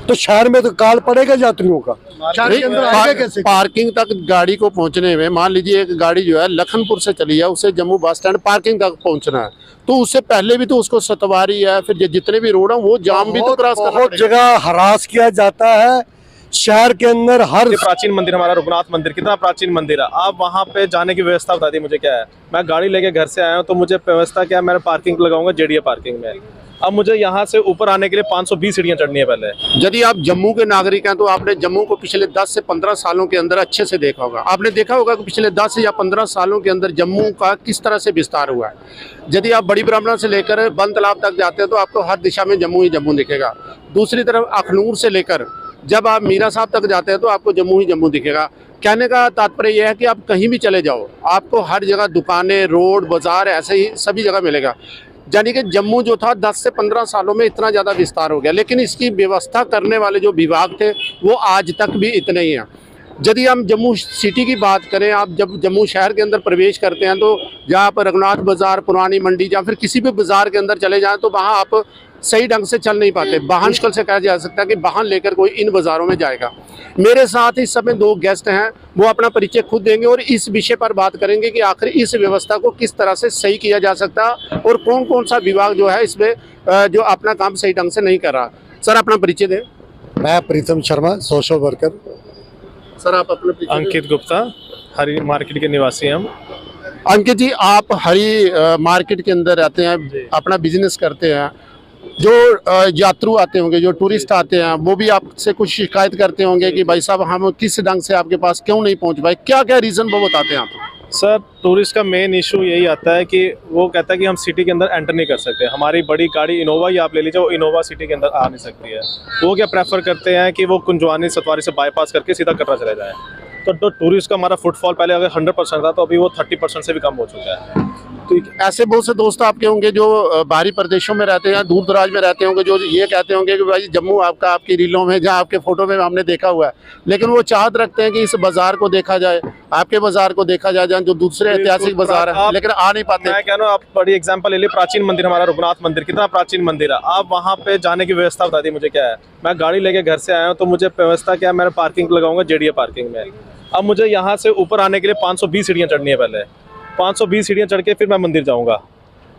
तो शहर में तो काल पड़ेगा यात्रियों का। शहर के अंदर आएगा कैसे? पार्किंग तक गाड़ी को पहुंचने में, मान लीजिए एक गाड़ी जो है लखनपुर से चली है, उसे जम्मू बस स्टैंड पार्किंग तक पहुंचना है, तो उससे पहले भी तो उसको सतवारी है, फिर जितने भी रोड है वो जाम भी तो क्रॉस करना बहुत पड़ेगा। जगह हरास किया जाता है शहर के अंदर। हर ये प्राचीन मंदिर हमारा रघुनाथ मंदिर कितना प्राचीन मंदिर है। आप वहाँ पे जाने की व्यवस्था बता दी मुझे क्या है। मैं गाड़ी लेके घर से आया हूँ तो मुझे व्यवस्था क्या है, मैं पार्किंग लगाऊंगा जेडीए पार्किंग में। अब मुझे यहाँ से ऊपर आने के लिए 520 सीढ़ियाँ चढ़नी है पहले। यदि आप जम्मू के नागरिक हैं तो आपने जम्मू को पिछले 10 से 15 सालों के अंदर अच्छे से देखा होगा। आपने देखा होगा कि पिछले 10 या 15 सालों के अंदर जम्मू का किस तरह से विस्तार हुआ है। यदि आप बड़ी ब्राह्मणा से लेकर बन तालाब तक जाते हैं तो आपको हर दिशा में जम्मू ही जम्मू दिखेगा। दूसरी तरफ अखनूर से लेकर जब आप मीरा साहब तक जाते हैं तो आपको जम्मू ही जम्मू दिखेगा। कहने का तात्पर्य यह है कि आप कहीं भी चले जाओ, आपको हर जगह दुकानें, रोड, बाजार ऐसे ही सभी जगह मिलेगा। यानी कि जम्मू जो था 10 से 15 सालों में इतना ज़्यादा विस्तार हो गया, लेकिन इसकी व्यवस्था करने वाले जो विभाग थे वो आज तक भी इतने ही हैं। यदि हम जम्मू सिटी की बात करें, आप जब जम्मू शहर के अंदर प्रवेश करते हैं तो जहाँ पर रघुनाथ बाज़ार, पुरानी मंडी या फिर किसी भी बाज़ार के अंदर चले जाएं तो वहाँ आप सही ढंग से चल नहीं पाते। वाहन मुश्किल से कहा जा सकता है कि वाहन लेकर कोई इन बाज़ारों में जाएगा। मेरे साथ इस समय 2 गेस्ट हैं, वो अपना परिचय खुद देंगे और इस विषय पर बात करेंगे कि आखिर इस व्यवस्था को किस तरह से सही किया जा सकता है और कौन कौन सा विभाग जो है इसमें जो अपना काम सही ढंग से नहीं कर रहा। सर, अपना परिचय दें। मैं प्रीतम शर्मा, सोशल वर्कर। सर, आप अपना परिचय दें। अंकित गुप्ता, हरी मार्केट के निवासी हैं हम। अंकित जी, आप हरी मार्केट के अंदर रहते हैं, अपना बिजनेस करते हैं। जो यात्रु आते होंगे, जो टूरिस्ट आते हैं, वो भी आपसे कुछ शिकायत करते होंगे कि भाई साहब हम किस ढंग से आपके पास क्यों नहीं पहुंच पाए, क्या क्या रीज़न वो बताते हैं आप? सर, टूरिस्ट का मेन इशू यही आता है कि वो कहता है कि हम सिटी के अंदर एंटर नहीं कर सकते। हमारी बड़ी गाड़ी इनोवा ही आप ले लीजिए, वो इनोवा सिटी के अंदर आ नहीं सकती है। वो क्या प्रेफर करते हैं कि वो कुंजवानी सतवारी से बाईपास करके सीधा कटरा चले जाए। तो टूरिस्ट का हमारा फुटफॉल पहले अगर 100% था तो अभी वो 30% से भी कम हो चुका है। तो ऐसे बहुत से दोस्त आपके होंगे जो बाहरी प्रदेशों में रहते हैं, दूर दराज में रहते होंगे, जो ये कहते होंगे कि भाई जम्मू आपका आपकी रीलों में, जहाँ आपके फोटो में हमने देखा हुआ है, लेकिन वो चाहत रखते हैं कि इस बाजार को देखा जाए, आपके बाजार को देखा जाए, जहाँ जो दूसरे ऐतिहासिक बाजार है, लेकिन आ नहीं पाते। मैं कह रहा हूँ, आप बड़ी एग्जांपल ले ली, प्राचीन मंदिर हमारा रघुनाथ मंदिर कितना प्राचीन मंदिर है। आप वहाँ पे जाने की व्यवस्था बता दी मुझे क्या है। मैं गाड़ी लेके घर से आया हूँ तो मुझे व्यवस्था क्या है, मैं पार्किंग लगाऊंगा जेडीए पार्किंग में। अब मुझे यहाँ से ऊपर आने के लिए 520 सीढ़ियाँ चढ़नी है पहले। 520 सीढ़ियाँ चढ़ के फिर मैं मंदिर जाऊँगा।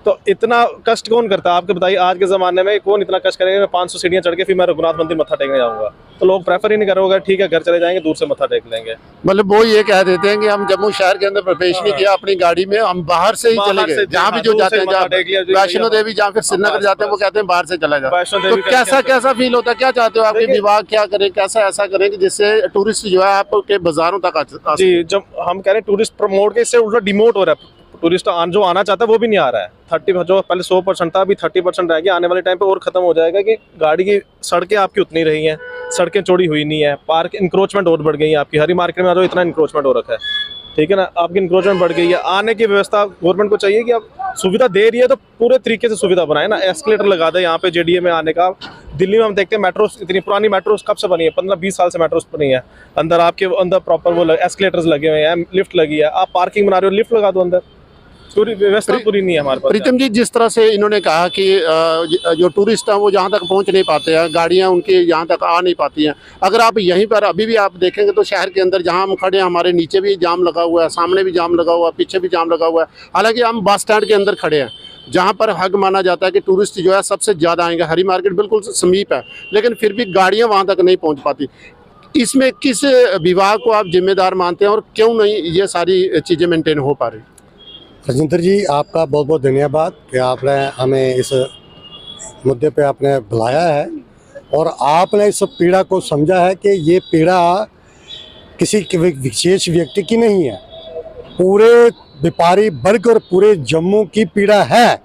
तो इतना कष्ट कौन करता है आपके बताइए। आज के ज़माने में कौन इतना कष्ट करेगा। मैं 500 सीढ़ियाँ चढ़ के फिर मैं रघुनाथ मंदिर मत्था टेकने जाऊँगा, तो लोग प्रेफर ही नहीं करोगे। ठीक है, घर चले जाएंगे, दूर से मत्था टेक लेंगे। मतलब वो ये कह देते हैं कि हम जम्मू शहर के अंदर प्रवेश नहीं किया अपनी गाड़ी में, हम बाहर से ही चले गए। जहाँ भी जो जाते हैं, जहाँ वैष्णो देवी जहाँ फिर श्रीनगर जाते हैं, वो कहते हैं बाहर से चला जाए। तो कैसा फील होता है, क्या चाहते हो आपके विभाग क्या करें, कैसा ऐसा करें कि जिससे टूरिस्ट जो है आपके बाजारों तक आ जी। जब हम कह रहे हैं टूरिस्ट प्रमोट के, इससे उल्टा डिमोट हो रहा है। टूरिस्ट जो आना चाहता है वो भी नहीं आ रहा है। 30 जो पहले 100% था, अभी 30% रह गया। आने वाले टाइम पे और खत्म हो जाएगा कि गाड़ी की सड़कें आपकी उतनी रही हैं, सड़कें चौड़ी हुई नहीं है, पार्क इंक्रोचमेंट और बढ़ गई है। आपकी हरी मार्केट में आ जाओ, इतना इंक्रोचमेंट हो रखा है, ठीक है ना। आपकी इंक्रोचमेंट बढ़ गई है। आने की व्यवस्था गवर्नमेंट को चाहिए कि आप सुविधा दे रही है तो पूरे तरीके से सुविधा बनाए ना। एस्केलेटर लगा दे यहाँ पे जेडीए में आने का। दिल्ली में हम देखते हैं मेट्रो, इतनी पुरानी मेट्रो कब से बनी है, 15-20 साल से मेट्रो बनी है। अंदर आपके अंदर प्रॉपर वो एस्केलेटर्स लगे हुए हैं, लिफ्ट लगी है। आप पार्किंग बना रहे हो, लिफ्ट लगा दो अंदर। पूरी व्यवस्था पूरी नहीं है हमारे पास। प्रीतम जी, जिस तरह से इन्होंने कहा कि जो टूरिस्ट हैं वो जहाँ तक पहुँच नहीं पाते हैं, गाड़ियाँ उनकी यहाँ तक आ नहीं पाती हैं। अगर आप यहीं पर अभी भी आप देखेंगे तो शहर के अंदर जहाँ हम खड़े हैं, हमारे नीचे भी जाम लगा हुआ है, सामने भी जाम लगा हुआ है, पीछे भी जाम लगा हुआ है। हालांकि हम बस स्टैंड के अंदर खड़े हैं, जहाँ पर हक माना जाता है कि टूरिस्ट जो है सबसे ज़्यादा आएंगे। हरी मार्केट बिल्कुल समीप है, लेकिन फिर भी गाड़ियाँ वहाँ तक नहीं पहुँच पाती। इसमें किस विभाग को आप जिम्मेदार मानते हैं और क्यों नहीं ये सारी चीज़ें मेनटेन हो पा रही? राजेंद्र जी, आपका बहुत बहुत धन्यवाद कि आपने हमें इस मुद्दे पे आपने बुलाया है और आपने इस पीड़ा को समझा है कि ये पीड़ा किसी विशेष व्यक्ति की नहीं है, पूरे व्यापारी वर्ग और पूरे जम्मू की पीड़ा है।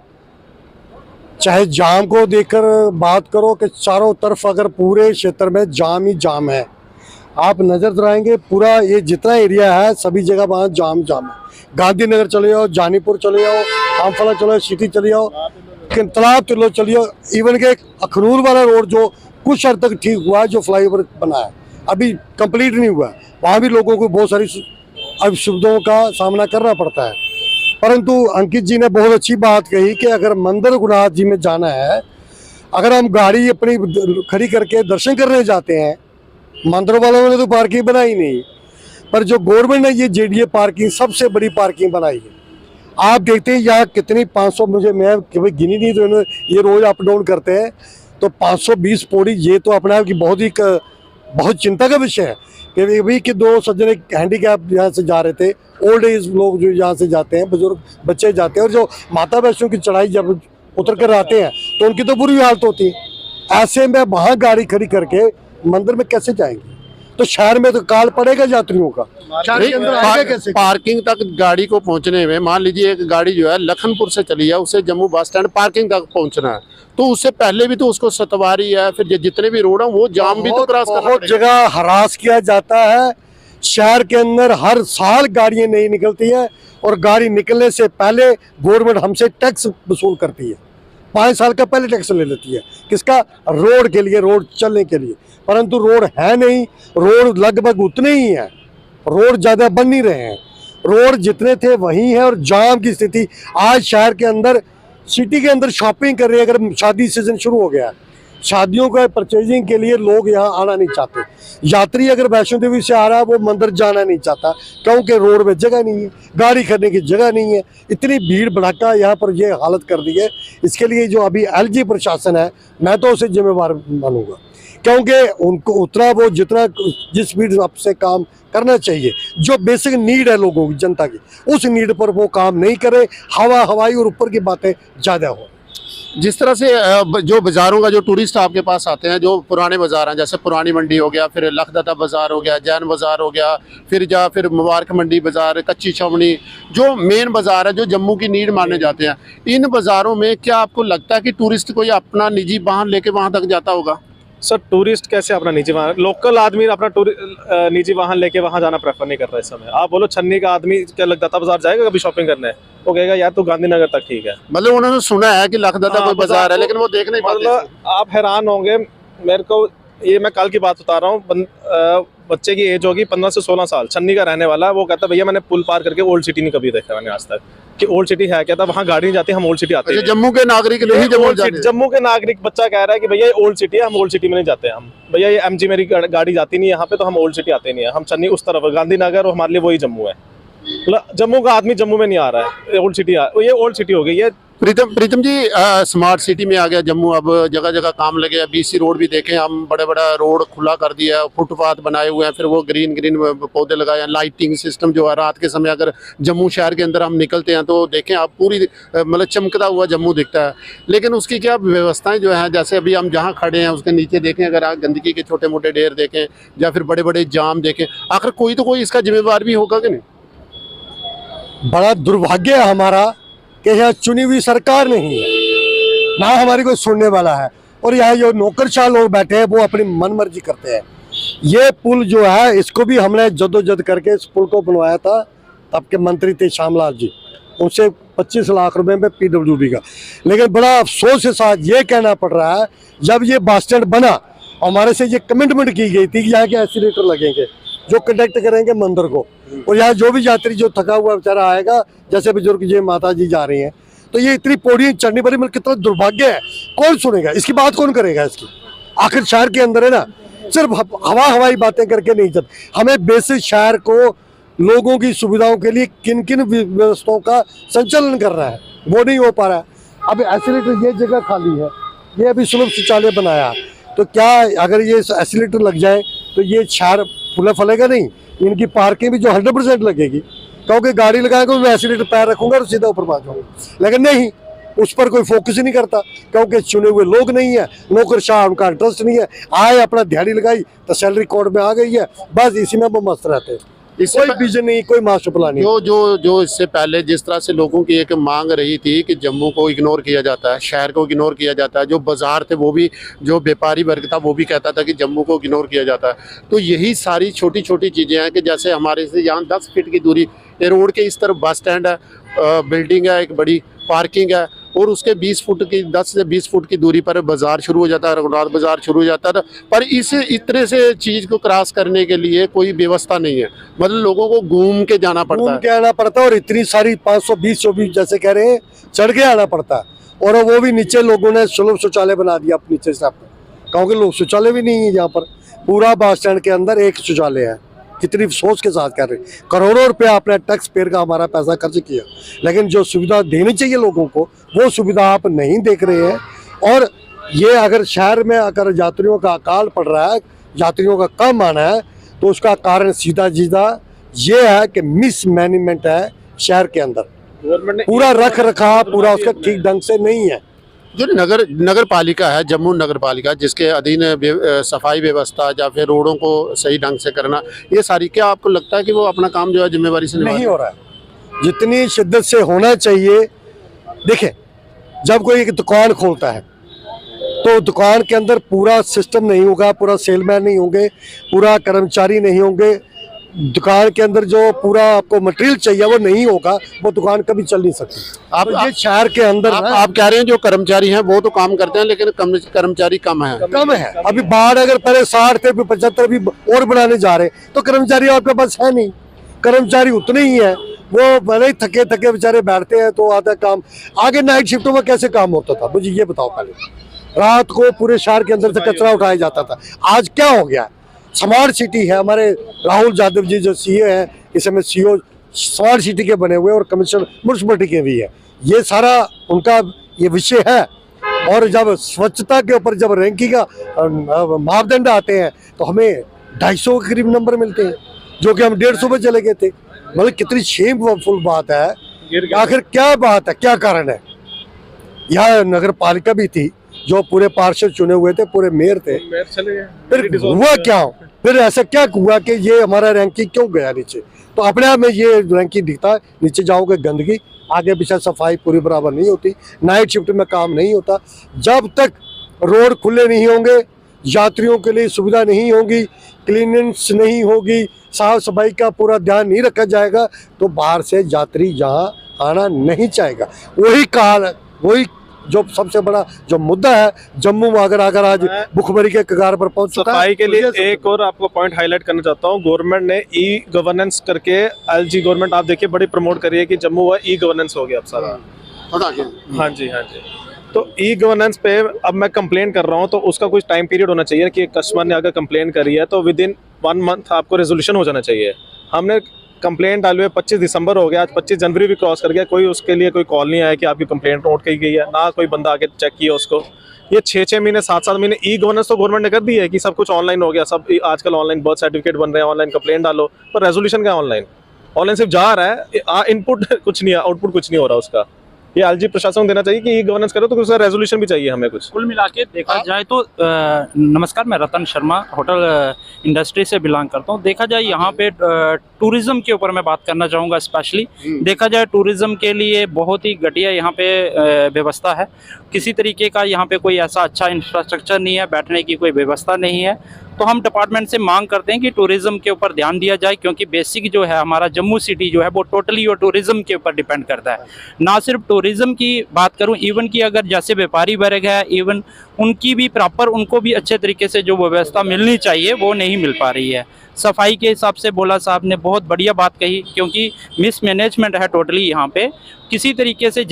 चाहे जाम को देखकर बात करो कि चारों तरफ अगर पूरे क्षेत्र में जाम ही जाम है। आप नज़र दौड़ाएंगे, पूरा ये जितना एरिया है सभी जगह वहाँ जाम जाम है। गांधीनगर चले जाओ, जानीपुर चले जाओ, आमफला चले जाओ, सिटी चले जाओ, तालाब चलो चले जाओ। इवन के अखनूर वाला रोड जो कुछ हद तक ठीक हुआ है, जो फ्लाईओवर बना है, अभी कंप्लीट नहीं हुआ, वहाँ भी लोगों को बहुत सारी असुविधाओं का सामना करना पड़ता है। परंतु अंकित जी ने बहुत अच्छी बात कही कि अगर मंदिर रघुनाथ जी में जाना है, अगर हम गाड़ी अपनी खड़ी करके दर्शन करने जाते हैं, मंदिर वालों ने तो पार्किंग बनाई नहीं, पर जो गवर्नमेंट ने ये जेडीए पार्किंग सबसे बड़ी पार्किंग बनाई है। आप देखते हैं यहाँ कितनी 500, मुझे मैं कभी गिनी नहीं, तो ये रोज अप डाउन करते हैं, तो 520 पौड़ी, ये तो अपने आप की बहुत चिंता का विषय है कि अभी कि 2 सज्जन हैंडीकैप यहाँ से जा रहे थे, ओल्ड एज लोग जो यहाँ से जाते हैं, बुजुर्ग बच्चे जाते हैं, और जो माता वैष्णो की चढ़ाई जब उतर कर आते हैं तो उनकी तो बुरी हालत होती है। ऐसे में वहाँ गाड़ी खड़ी करके मंदिर में कैसे जाएंगे? तो शहर में तो काल पड़ेगा यात्रियों का, शहर के अंदर आगे कैसे? पार्किंग तक गाड़ी को पहुंचने में, मान लीजिए एक गाड़ी जो है लखनपुर से चली है, उसे जम्मू बस स्टैंड पार्किंग तक पहुंचना है, तो उससे पहले भी तो उसको सतवारी है, फिर जितने भी रोड है वो जाम भी तो क्रॉस करना बहुत पड़ेगा। जगह हरास किया जाता है। शहर के अंदर हर साल गाड़ियां नहीं निकलती हैं, और गाड़ी निकलने से पहले गवर्नमेंट हमसे टैक्स वसूल करती है। 5 साल का पहले टैक्स ले लेती है, किसका? रोड के लिए, रोड चलने के लिए। परंतु रोड है नहीं, रोड लगभग उतने ही है, रोड ज़्यादा बन नहीं रहे हैं, रोड जितने थे वही है। और जाम की स्थिति आज शहर के अंदर, सिटी के अंदर शॉपिंग कर रहे हैं, अगर शादी सीजन शुरू हो गया है, शादियों का परचेजिंग के लिए लोग यहाँ आना नहीं चाहते। यात्री अगर वैष्णो देवी से आ रहा है वो मंदिर जाना नहीं चाहता, क्योंकि रोड में जगह नहीं है, गाड़ी करने की जगह नहीं है। इतनी भीड़ भड़ाका यहाँ पर ये हालत कर दी है। इसके लिए जो अभी एलजी प्रशासन है, मैं तो उसे जिम्मेवार मानूंगा, क्योंकि उनको उतना वो जिस स्पीड से काम करना चाहिए, जो बेसिक नीड है लोगों की, जनता की, उस नीड पर वो काम नहीं करे, हवाई और ऊपर की बातें ज़्यादा हो। जिस तरह से जो बाज़ारों का, जो टूरिस्ट आपके पास आते हैं, जो पुराने बाज़ार हैं, जैसे पुरानी मंडी हो गया, फिर लखदत्ता बाज़ार हो गया, जैन बाज़ार हो गया, फिर मुबारक मंडी बाज़ार, कच्ची छावनी, जो मेन बाज़ार है जो जम्मू की नीड माने जाते हैं, इन बाज़ारों में क्या आपको लगता है कि टूरिस्ट कोई अपना निजी वाहन लेके वहाँ तक जाता होगा? सर टूरिस्ट कैसे अपना निजी वाहन, लोकल आदमी अपना निजी वाहन लेके वहाँ जाना प्रेफर नहीं कर रहा है इस समय। आप बोलो छन्नी का आदमी क्या लखदत्ता बाजार जाएगा कभी शॉपिंग करने? वो कहेगा यार तो गांधीनगर तक ठीक है। मतलब उन्होंने सुना है कि लखदत्ता कोई बाजार है, लेकिन वो देख नहीं पाते। मतलब आप हैरान होंगे, मेरे को ये मैं कल की बात बता रहा हूँ, बच्चे की एज होगी 15 से 16 साल, छन्नी का रहने वाला है। वो कहता है भैया मैंने पुल पार करके ओल्ड सिटी नहीं कभी देखा मैंने आज तक, कि ओल्ड सिटी है क्या था, वहाँ गाड़ी नहीं जाती, हम ओल्ड सिटी आते हैं। जम्मू के नागरिक जम्मू के नागरिक बच्चा कह रहा है कि भैया ये ओल्ड सिटी है, हम ओल्ड सिटी में नहीं जाते। हम भैया ये एमजी मेरी गाड़ी जाती नहीं है यहाँ पे, तो हम ओल्ड सिटी आते नहीं है, हम छन्नी उस तरफ गांधीनगर, और हमारे लिए वही जम्मू है। जम्मू का आदमी जम्मू में नहीं आ रहा है, ओल्ड सिटी ये ओल्ड सिटी हो गई है। प्रीतम जी, स्मार्ट सिटी में आ गया जम्मू, अब जगह जगह काम लगे। बीसी रोड भी देखें हम, बड़ा रोड खुला कर दिया है, फुटपाथ बनाए हुए हैं, फिर वो ग्रीन पौधे लगाए हैं, लाइटिंग सिस्टम जो है, रात के समय अगर जम्मू शहर के अंदर हम निकलते हैं तो देखें आप पूरी मतलब चमकता हुआ जम्मू दिखता है। लेकिन उसकी क्या व्यवस्थाएं जो हैं, जैसे अभी हम जहाँ खड़े हैं उसके नीचे देखें, अगर आप गंदगी के छोटे मोटे ढेर देखें या फिर बड़े बड़े जाम देखें, आखिर कोई तो कोई इसका जिम्मेवार भी होगा कि नहीं? बड़ा दुर्भाग्य है हमारा कि यहाँ चुनी हुई सरकार नहीं है, ना हमारी कोई सुनने वाला है, और यहाँ जो नौकरशाह लोग बैठे हैं वो अपनी मनमर्जी करते हैं। ये पुल जो है इसको भी हमने जद्दोजहद करके इस पुल को बनवाया था, तब के मंत्री थे श्यामलाल जी, उनसे 25 लाख रुपए में PWD का। लेकिन बड़ा अफसोस के साथ ये कहना पड़ रहा है, जब ये बस स्टैंड बना हमारे से ये कमिटमेंट की गई थी कि यहाँ के एस्केलेटर लगेंगे जो कंडक्ट करेंगे मंदिर को, और यहाँ जो भी यात्री जो थका हुआ बेचारा आएगा, जैसे बुजुर्ग जी माता जी जा रही हैं, तो ये इतनी पौड़ी चढ़नी पड़ी, मतलब कितना दुर्भाग्य है। कौन सुनेगा इसकी बात, कौन करेगा इसकी? आखिर शहर के अंदर है ना, सिर्फ हवाई बातें करके नहीं चलते। हमें बेसिक शहर को लोगों की सुविधाओं के लिए किन किन व्यवस्थाओं का संचालन करना है, वो नहीं हो पा रहा है। अब एस्केलेटर, ये जगह खाली है, ये अभी सुलभ शौचालय बनाया, तो क्या अगर ये एस्केलेटर लग जाए तो ये शहर फूला फलेगा नहीं? इनकी पार्किंग भी जो 100% लगेगी, क्योंकि गाड़ी लगाएगा मैं एस्केलेटर पैर रखूंगा और सीधा ऊपर पहुंच जाऊंगा। लेकिन नहीं, उस पर कोई फोकस ही नहीं करता, क्योंकि चुने हुए लोग नहीं है, नौकरशाह, उनका इंटरेस्ट नहीं है। आए अपना दिहाड़ी लगाई तो सैलरी कोड में आ गई है, बस इसी में वो मस्त रहते हैं। कोई विजन नहीं, कोई मास्टर प्लान नहीं। जो इससे पहले जिस तरह से लोगों की एक मांग रही थी कि जम्मू को इग्नोर किया जाता है, शहर को इग्नोर किया जाता है, जो बाजार थे वो भी, जो व्यापारी वर्ग था वो भी कहता था कि जम्मू को इग्नोर किया जाता है, तो यही सारी छोटी छोटी चीज़ें हैं कि जैसे हमारे से यहाँ 10 फीट की दूरी, ये रोड के इस तरफ बस स्टैंड है, बिल्डिंग है, एक बड़ी पार्किंग है, और उसके 10 से 20 फुट की दूरी पर बाजार शुरू हो जाता है, रघुनाथ बाजार शुरू हो जाता है। पर इतने से चीज़ को क्रॉस करने के लिए कोई व्यवस्था नहीं है, मतलब लोगों को घूम के जाना पड़ता है, और इतनी सारी 520 जैसे कह रहे हैं चढ़ के आना पड़ता है, और वो भी नीचे लोगों ने सुलभ शौचालय बना दिया अपने नीचे से, क्योंकि लोग शौचालय भी नहीं है यहाँ पर। पूरा बस स्टैंड के अंदर एक शौचालय है। कितनी सोच के साथ कर रहे हैं, करोड़ों रुपया आपने टैक्स पेयर का हमारा पैसा खर्च किया, लेकिन जो सुविधा देनी चाहिए लोगों को वो सुविधा आप नहीं देख रहे हैं। और ये अगर शहर में अगर यात्रियों का अकाल पड़ रहा है, यात्रियों का कम आना है, तो उसका कारण सीधा सीधा ये है कि मिसमैनेजमेंट है शहर के अंदर। गवर्नमेंट ने पूरा रख रखाव पूरा उसका ठीक ढंग से नहीं है। जो नगर पालिका है, जम्मू नगर पालिका, जिसके अधीन सफाई व्यवस्था या फिर रोडों को सही ढंग से करना, ये सारी, क्या आपको लगता है कि वो अपना काम जो है जिम्मेवारी से नहीं हो रहा है जितनी शिद्दत से होना चाहिए। देखिए, जब कोई एक दुकान खोलता है तो दुकान के अंदर पूरा सिस्टम नहीं होगा, पूरा सेलमैन नहीं होंगे, पूरा कर्मचारी नहीं होंगे, दुकान के अंदर जो पूरा आपको मटेरियल चाहिए वो नहीं होगा, वो दुकान कभी चल नहीं सकती। आप तो ये शहर के अंदर आप कह रहे हैं जो कर्मचारी हैं वो तो काम करते हैं, लेकिन कर्मचारी कम है। कम है। अभी बाढ़ अगर पहले 60 थे, 75 भी और बनाने जा रहे, तो कर्मचारी आपके पास है नहीं। कर्मचारी उतने ही है, वो भले ही थके थके बेचारे बैठते हैं, तो आधा काम आगे नाइट शिफ्टों में कैसे काम होता था मुझे ये बताओ। पहले रात को पूरे शहर के अंदर से कचरा उठाया जाता था, आज क्या हो गया? स्मार्ट सिटी है, हमारे राहुल यादव जी जो सीए हैं, इस समय सीओ स्मार्ट सिटी के बने हुए और कमिश्नर म्युनिसिपलिटी के भी है। ये सारा उनका ये विषय है। और जब स्वच्छता के ऊपर जब रैंकिंग का मापदंड आते हैं तो हमें 250 के करीब नंबर मिलते हैं, जो कि हम 150 पे चले गए थे। मतलब कितनी शेमफुल बात है। आखिर क्या बात है, क्या कारण है? यहाँ नगर पालिका भी थी, जो पूरे पार्षद चुने हुए थे, पूरे मेयर थे, फिर हुआ क्या? फिर ऐसा क्या हुआ कि ये हमारा रैंकिंग क्यों गया नीचे? तो अपने आप में ये रैंकिंग दिखता है, नीचे जाओगे गंदगी, आगे पीछे सफाई पूरी बराबर नहीं होती, नाइट शिफ्ट में काम नहीं होता। जब तक रोड खुले नहीं होंगे, यात्रियों के लिए सुविधा नहीं होगी, क्लीनेंस नहीं होगी, साफ सफाई का पूरा ध्यान नहीं रखा जाएगा, तो बाहर से यात्री यहाँ आना नहीं चाहेगा। वही जो सबसे बड़ा जो मुद्दा है, जम्मू में अगर आज भुखमरी के कगार पर पहुंच चुका है। सफाई के लिए एक और आपको पॉइंट हाईलाइट करना चाहता हूँ। गवर्नमेंट ने ई गवर्नेंस करके, एलजी गवर्नमेंट आप देखिए बड़ी प्रमोट कर रही है कि जम्मू हुआ ई गवर्नेंस हो गया अब सारा। हाँ जी। तो ई गवर्नेंस पे अब मैं कंप्लेन कर रहा हूँ, तो उसका कुछ टाइम पीरियड होना चाहिए कि कस्टमर ने अगर कंप्लेन करी है तो विद इन 1 मंथ आपको रेजोल्यूशन हो जाना चाहिए। हमने कंप्लेंट डाली हुई 25 दिसंबर हो गया, आज 25 जनवरी भी क्रॉस कर गया, कोई उसके लिए कोई कॉल नहीं आया कि आपकी कंप्लेंट नोट की गई है, ना कोई बंदा आके चेक किया उसको। ये 6-6 महीने 7-7 महीने ई गवर्नेंस तो गवर्नमेंट ने कर दी है कि सब कुछ ऑनलाइन हो गया, सब आजकल ऑनलाइन बर्थ सर्टिफिकेट बन रहे हैं, ऑनलाइन कंप्लेंट डालो, पर रेजोल्यूशन क्या ऑनलाइन सिर्फ जा रहा है, इनपुट कुछ नहीं है, आउटपुट कुछ नहीं हो रहा उसका। ये एलजी प्रशासन को देना चाहिए कि ई गवर्नेंस करो, तो उसका रेजोल्यूशन भी चाहिए हमें कुछ। कुल मिला के देखा जाए तो नमस्कार, मैं रतन शर्मा होटल इंडस्ट्री से बिलोंग करता हूँ। देखा जाए यहाँ पे टूरिज्म के ऊपर मैं बात करना चाहूँगा स्पेशली। देखा जाए टूरिज्म के लिए बहुत ही घटिया यहाँ पे व्यवस्था है। किसी तरीके का यहाँ पे कोई ऐसा अच्छा इंफ्रास्ट्रक्चर नहीं है, बैठने की कोई व्यवस्था नहीं है। तो हम डिपार्टमेंट से मांग करते हैं कि टूरिज्म के ऊपर ध्यान दिया जाए, क्योंकि बेसिक जो है हमारा जम्मू सिटी जो है वो टोटली और टूरिज्म के ऊपर डिपेंड करता है। ना सिर्फ टूरिज्म की बात करूं, इवन कि अगर जैसे व्यापारी वर्ग है, इवन उनकी भी प्रॉपर, उनको भी अच्छे तरीके से जो व्यवस्था मिलनी चाहिए वो नहीं मिल पा रही है। सफाई के हिसाब से बोला साहब ने बहुत बढ़िया बात कही, क्योंकि मिसमैनेजमेंट है टोटली यहाँ पे। किसी तरीके से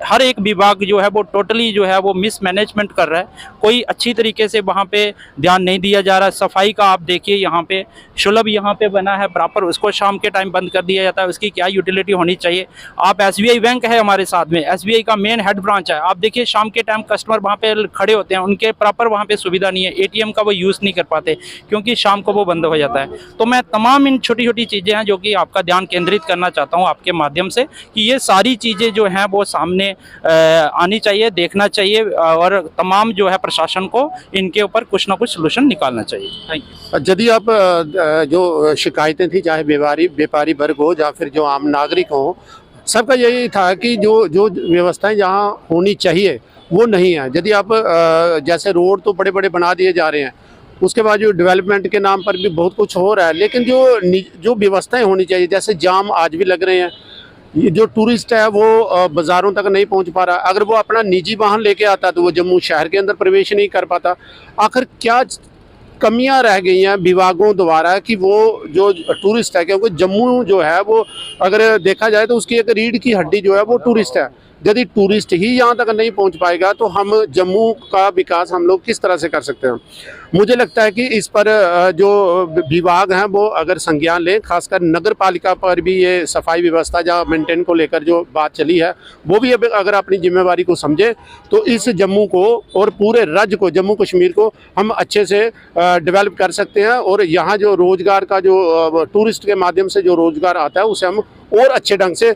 हर एक विभाग जो है वो टोटली जो है वो मिसमैनेजमेंट कर रहा है, कोई अच्छी तरीके से वहाँ पे ध्यान नहीं दिया जा रहा है। सफाई का आप देखिए, यहाँ पे सुलभ यहाँ पे बना है प्रॉपर, उसको शाम के टाइम बंद कर दिया जाता है, उसकी क्या यूटिलिटी होनी चाहिए। आप SBI बैंक है हमारे साथ में, SBI का मेन हेड ब्रांच है, आप देखिए शाम के टाइम कस्टमर वहाँ पे खड़े होते हैं, उनके प्रॉपर वहाँ पे सुविधा नहीं है, ATM का वो यूज़ नहीं कर पाते क्योंकि शाम को वो बंद हो जाता है। तो मैं तमाम इन छोटी छोटी चीज़ें हैं जो कि आपका ध्यान केंद्रित करना चाहता हूँ आपके माध्यम से, कि ये सारी चीज़ें जो हैं वो सामने आनी चाहिए, देखना चाहिए, और तमाम जो है प्रशासन को इनके ऊपर कुछ ना कुछ सोल्यूशन निकालना चाहिए। Thank you. यदि आप जो शिकायतें थी, चाहे व्यापारी वर्ग हो या फिर जो आम नागरिक हो, सबका यही था कि जो व्यवस्थाएं जहाँ होनी चाहिए वो नहीं है। यदि आप जैसे रोड तो बड़े बड़े बना दिए जा रहे हैं, उसके बाद जो डेवलपमेंट के नाम पर भी बहुत कुछ हो रहा है, लेकिन जो व्यवस्थाएं होनी चाहिए, जैसे जाम आज भी लग रहे हैं, ये जो टूरिस्ट है वो बाज़ारों तक नहीं पहुंच पा रहा। अगर वो अपना निजी वाहन लेके आता तो वो जम्मू शहर के अंदर प्रवेश नहीं कर पाता। आखिर क्या कमियां रह गई हैं विभागों द्वारा कि वो जो टूरिस्ट है, क्योंकि जम्मू जो है वो अगर देखा जाए तो उसकी एक रीढ़ की हड्डी जो है वो टूरिस्ट है, यदि टूरिस्ट ही यहाँ तक नहीं पहुँच पाएगा तो हम जम्मू का विकास हम लोग किस तरह से कर सकते हैं। मुझे लगता है कि इस पर जो विभाग हैं वो अगर संज्ञान लें, खासकर नगर पालिका पर भी ये सफाई व्यवस्था या मेंटेन को लेकर जो बात चली है वो भी अगर अपनी जिम्मेवारी को समझे तो इस जम्मू को और पूरे राज्य को, जम्मू कश्मीर को हम अच्छे से डेवलप कर सकते हैं। और यहाँ जो रोज़गार का जो टूरिस्ट के माध्यम से जो रोज़गार आता है उसे हम और अच्छे ढंग से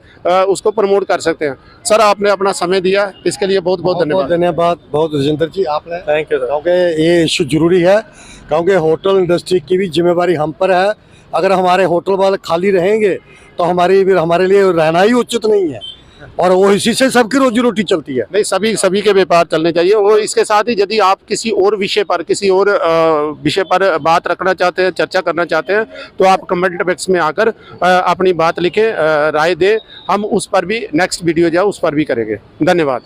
उसको प्रमोट कर सकते हैं। सर, आपने अपना समय दिया, इसके लिए बहुत बहुत धन्यवाद। धन्यवाद बहुत राजेंद्र जी, आपने थैंक यू सर। क्योंकि ये इशू जरूरी है, क्योंकि होटल इंडस्ट्री की भी जिम्मेवारी हम पर है। अगर हमारे होटल वाले खाली रहेंगे तो हमारे लिए रहना ही उचित नहीं है, और वो इसी से सबकी रोजी रोटी चलती है। नहीं, सभी के व्यापार चलने चाहिए। और इसके साथ ही यदि आप किसी और विषय पर बात रखना चाहते हैं, चर्चा करना चाहते हैं, तो आप कमेंट बॉक्स में आकर अपनी बात लिखें, राय दें। हम उस पर भी नेक्स्ट वीडियो जो है उस पर भी करेंगे। धन्यवाद।